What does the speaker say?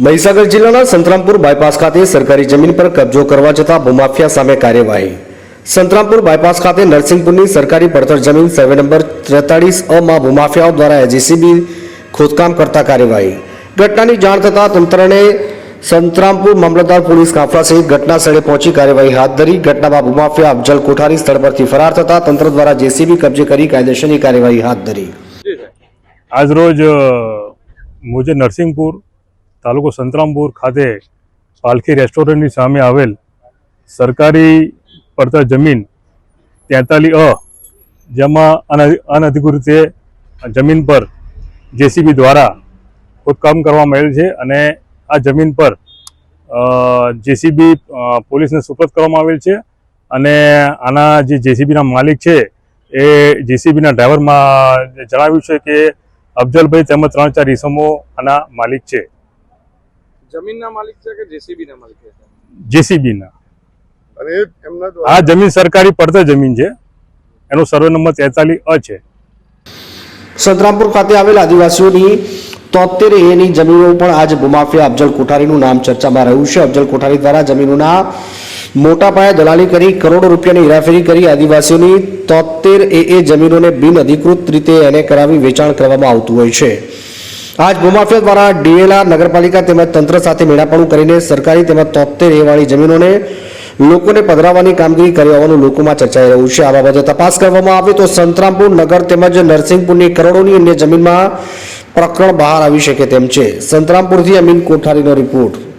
મહીસાગર જિલ્લાના સંતરામપુર બાયપાસ ખાતે સરકારી જમીન પર કબજો કરવા જતા ભૂમાફિયા સામે કાર્યવાહી। સંતરામપુર બાયપાસ ખાતે નરસિંહપુરની સરકારી પડતર જમીન સર્વે નંબર 43A માં ભૂમાફિયાઓ દ્વારા જેસીબી ખોદકામ કરતા કાર્યવાહી। ઘટનાની જાણ થતાં તંત્રને સંતરામપુર મામલતદાર પોલીસ કાફલા સહિત ઘટના સ્થળે પહોંચી કાર્યવાહી હાથ ધરી। ઘટનામાં ભૂમાફિયા અફજલ કોઠારી સ્થળ પરથી ફરાર થતા તંત્ર દ્વારા જેસીબી કબજે કરી કાયદેસરની કાર્યવાહી હાથ ધરી। આજરોજ મુજે નરસિંહપુર તાલુકો સંતરામપુર ખાતે પાલખી રેસ્ટોરન્ટની સામે આવેલ સરકારી પડતર જમીન 43A જેમાં અનધિકૃત જમીન પર જેસીબી દ્વારા ખોદકામ કરવામાં આવેલ છે અને આ જમીન પર જેસીબી પોલીસને સુપરત કરવામાં આવેલ છે અને આના જે જેસીબીના માલિક છે એ જેસીબીના ડ્રાઈવરમાં જણાવ્યું છે કે અફજલભાઈ તેમજ 3-4 ઈસમો આના માલિક છે। જમીનના માલિક છે કે જેસીબીના માલિક છે? જેસીબીના। અને એમના આ જમીન સરકારી પડતર જમીન છે, એનો સર્વે નંબર 43A છે। સંતરામપુર ખાતે આવેલ આદિવાસીઓની 73A ની જમીનો પણ આજ ભૂમાફિયા અફજલ કોઠારીનું નામ ચર્ચામાં રહ્યું છે। અફજલ કોઠારી દ્વારા જમીનોના મોટા પાયે દલાલી કરી કરોડો રૂપિયાની હેરાફેરી કરી આદિવાસીઓની 73A જમીનોને બિન અધિકૃત રીતે એને કરાવી વેચાણ કરવામાં આવતું હોય છે। આજ ભૂમાફિયા દ્વારા ડીએલઆર નગરપાલિકા તેમજ તંત્ર સાથે મેળાપણું કરીને સરકારી તેમજ 73A વાળી જમીનોને લોકોને પધરાવવાની કામગીરી કરી હોવાનું લોકોમાં ચર્ચાઈ રહ્યું છે। આ બાબતે તપાસ કરવામાં આવે તો સંતરામપુર નગર તેમજ નરસિંહપુરની કરોડોની અન્ય જમીનમાં પ્રકરણ બહાર આવી શકે તેમ છે। સંતરામપુરથી અમીન કોઠારીનો રિપોર્ટ।